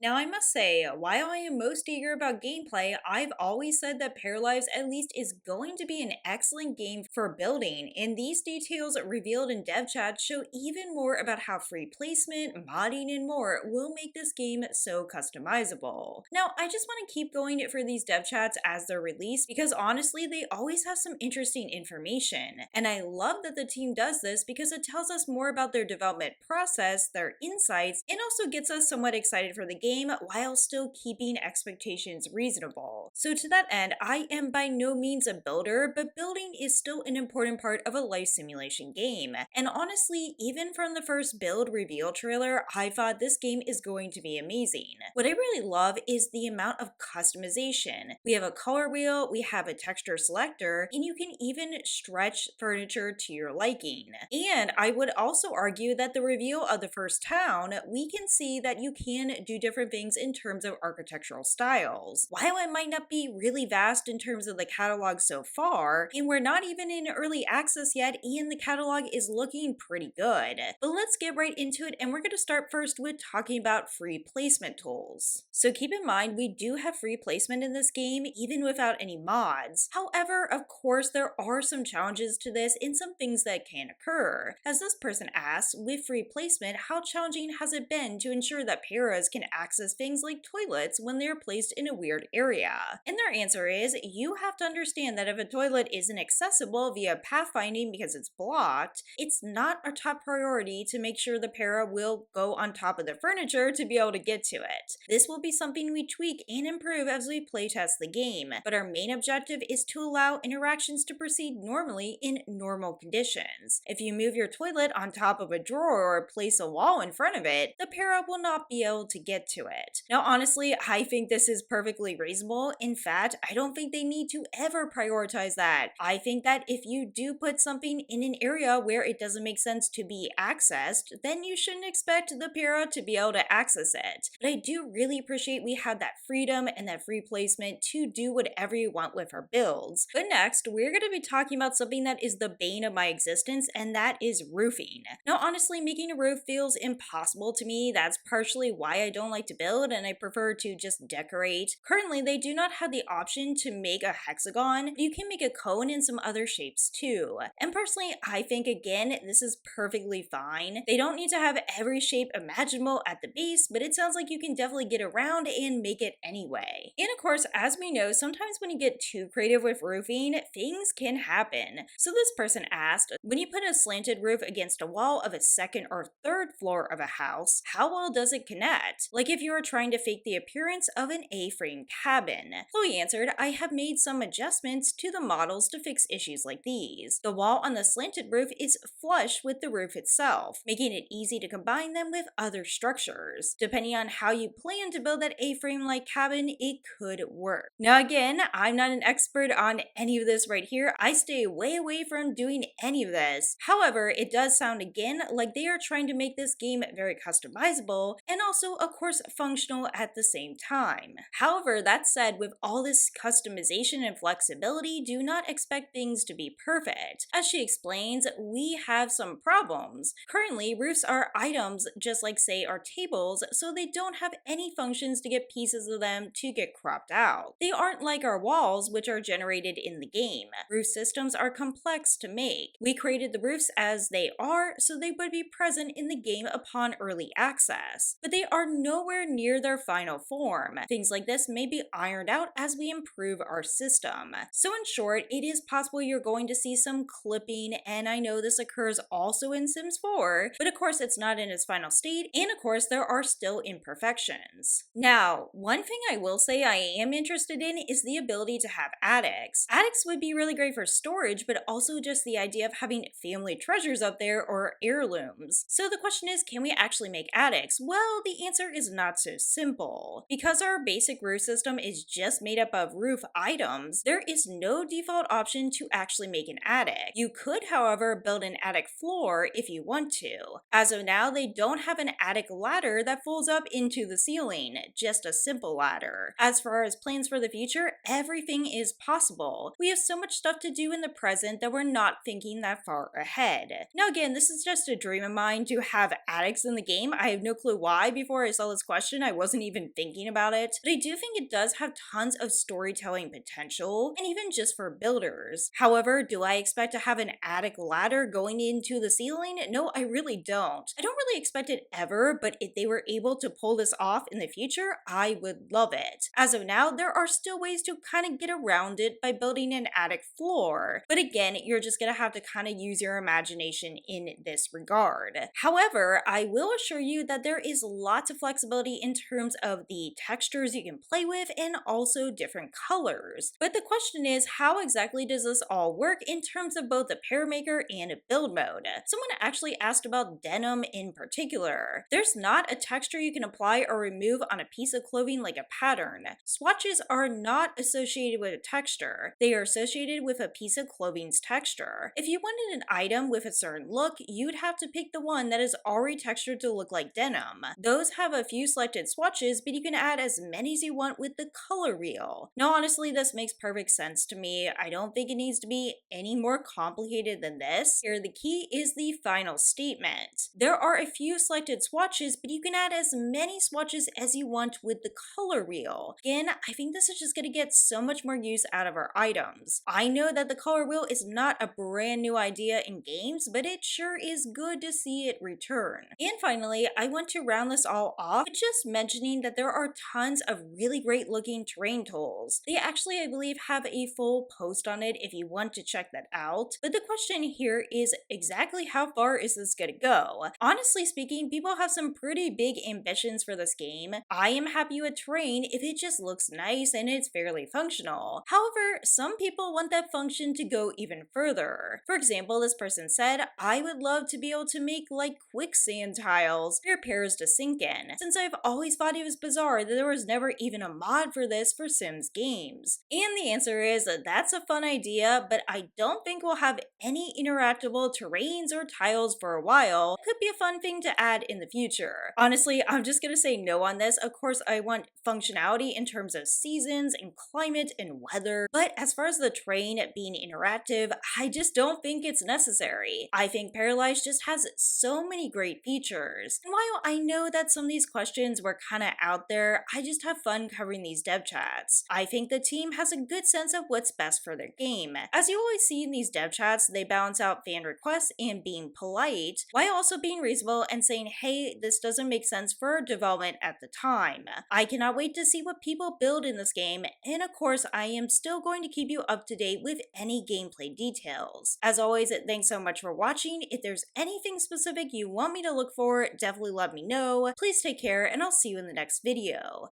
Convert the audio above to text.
Now, I must say, while I am most eager about gameplay, I've always said that Paralives at least is going to be an excellent game for building, and these details revealed in dev chat show even more about how free placement, modding, and more will make this game so customizable. Now, I just want to keep going for these dev chats as they're released because honestly, they always have some interesting information, and I love that the team does this because it tells us more about their development process, their insights, and also gets us somewhat excited for the game while still keeping expectations reasonable. So to that end, I am by no means a builder, but building is still an important part of a life simulation game. And honestly, even from the first build reveal trailer, I thought this game is going to be amazing. What I really love is the amount of customization. We have a color wheel, we have a texture selector, and you can even stretch furniture to your liking. And I would also argue that the reveal of the first town, we can see that you can do different things in terms of architectural styles. While it might not be really vast in terms of the catalog so far, and we're not even in early access yet, and the catalog is looking pretty good. But let's get right into it, and we're going to start first with talking about free placement tools. So keep in mind, we do have free placement in this game, even without any mods. However, of course, there are some challenges to this and some things that can occur. As this person asks, with free placement, how challenging has it been to ensure that paras can access things like toilets when they are placed in a weird area? And their answer is, you have to understand that if a toilet isn't accessible via pathfinding because it's blocked, it's not our top priority to make sure the para will go on top of the furniture to be able to get to it. This will be something we tweak and improve as we playtest the game, but our main objective is to allow interactions to proceed normally in normal conditions. If you move your toilet on top of a drawer or place a wall in front of it, the para will not be able to get to it. Now, honestly, I think this is perfectly reasonable. In fact, I don't think they need to ever prioritize that. I think that if you do put something in an area where it doesn't make sense to be accessed, then you shouldn't expect the para to be able to access it. But I do really appreciate we have that freedom and that free placement to do whatever you want with our builds. But next, we're going to be talking about something that is the bane of my existence, and that is roofing. Now, honestly, making a roof feels impossible to me. That's partially why I don't like to build and I prefer to just decorate. Currently, they do not have the option to make a hexagon, but you can make a cone and some other shapes too. And personally, I think again, this is perfectly fine. They don't need to have every shape imaginable at the base, but it sounds like you can definitely get around and make it anyway. And of course, as we know, sometimes when you get too creative with roofing, things can happen. So this person asked, when you put a slanted roof against a wall of a second or third floor of a house, how well does it connect? Like if you were trying to fake the appearance of an A-frame cabin. Chloe answered, I have made some adjustments to the models to fix issues like these. The wall on the slanted roof is flush with the roof itself, making it easy to combine them with other structures. Depending on how you plan to build that A-frame-like cabin, it could work. Now again, I'm not an expert on any of this right here. I stay way away from doing any of this. However, it does sound again like they are trying to make this game very customizable and also, of course, functional at the same time. However, that said, with all this customization and flexibility, do not expect things to be perfect. As she explains, we have some problems. Currently, roofs are items just like, say, our tables, so they don't have any functions to get pieces of them to get cropped out. They aren't like our walls, which are generated in the game. Roof systems are complex to make. We created the roofs as they are, so they would be present in the game upon early access, but they are nowhere near their final form. Things like this may be ironed out as we improve our system. So in short, it is possible you're going to see some clipping, and I know this occurs also in Sims 4, but of course it's not in its final state, and of course there are still imperfections. Now, one thing I will say I am interested in is the ability to have attics. Attics would be really great for storage, but also just the idea of having family treasures up there or heirlooms. So the question is, can we actually make attics? Well, the answer is not so simple. Because our basic roof system is just made up of roof items, there is no default option to actually make an attic. You could, however, build an attic floor if you want to. As of now, they don't have an attic ladder that folds up into the ceiling, just a simple ladder. As far as plans for the future, everything is possible. We have so much stuff to do in the present that we're not thinking that far ahead. Now again, this is just a dream of mine to have attics in the game. I have no clue why before I saw this question, I wasn't even thinking about it, but I do think it does have tons of storytelling potential, and even just for builders. However, do I expect to have an attic ladder going into the ceiling? No, I really don't. I don't really expect it ever, but if they were able to pull this off in the future, I would love it. As of now, there are still ways to kind of get around it by building an attic floor, but again, you're just gonna have to kind of use your imagination in this regard. However, I will assure you that there is lots of flexibility in terms of the textures you can play with and also different colors. But the question is, how exactly does this all work in terms of both the pair maker and build mode? Someone actually asked about denim in particular. There's not a texture you can apply or remove on a piece of clothing like a pattern. Swatches are not associated with a texture. They are associated with a piece of clothing's texture. If you wanted an item with a certain look, you'd have to pick the one that is already textured to look like denim. Those have a few selected swatches, but you can add as many as you want with the color wheel. Now, honestly, this makes perfect sense to me. I don't think it needs to be any more complicated than this. Here, the key is the final statement. There are a few selected swatches, but you can add as many swatches as you want with the color wheel. Again, I think this is just going to get so much more use out of our items. I know that the color wheel is not a brand new idea in games, but it sure is good to see it return. And finally, I want to round this all off with just mentioning that there are tons of really great looking terrain tools. They actually, I believe, have a full post on it if you want to check that out. But the question here is exactly how far is this gonna go? Honestly speaking, people have some pretty big ambitions for this game. I am happy with terrain if it just looks nice and it's fairly functional. However, some people want that function to go even further. For example, this person said, I would love to be able to make like quicksand tiles for pairs to sink in, since I've always thought it was bizarre that there was never even a mod for this for Sims games. And the answer is that's a fun idea, but I don't think we'll have any interactable terrains or tiles for a while. It could be a fun thing to add in the future. Honestly, I'm just gonna say no on this. Of course, I want functionality in terms of seasons and climate and weather, but as far as the terrain being interactive, I just don't think it's necessary. I think Paralives just has so many great features. And while I know that some of these questions were kind of out there, I just have fun covering these dev chats. I think the team has a good sense of what's best for their game. As you always see in these dev chats, they balance out fan requests and being polite, while also being reasonable and saying, hey, this doesn't make sense for development at the time. I cannot wait to see what people build in this game, and of course, I am still going to keep you up to date with any gameplay details. As always, thanks so much for watching. If there's anything specific you want me to look for, definitely let me know. Please take care, and I'll see you in the next video.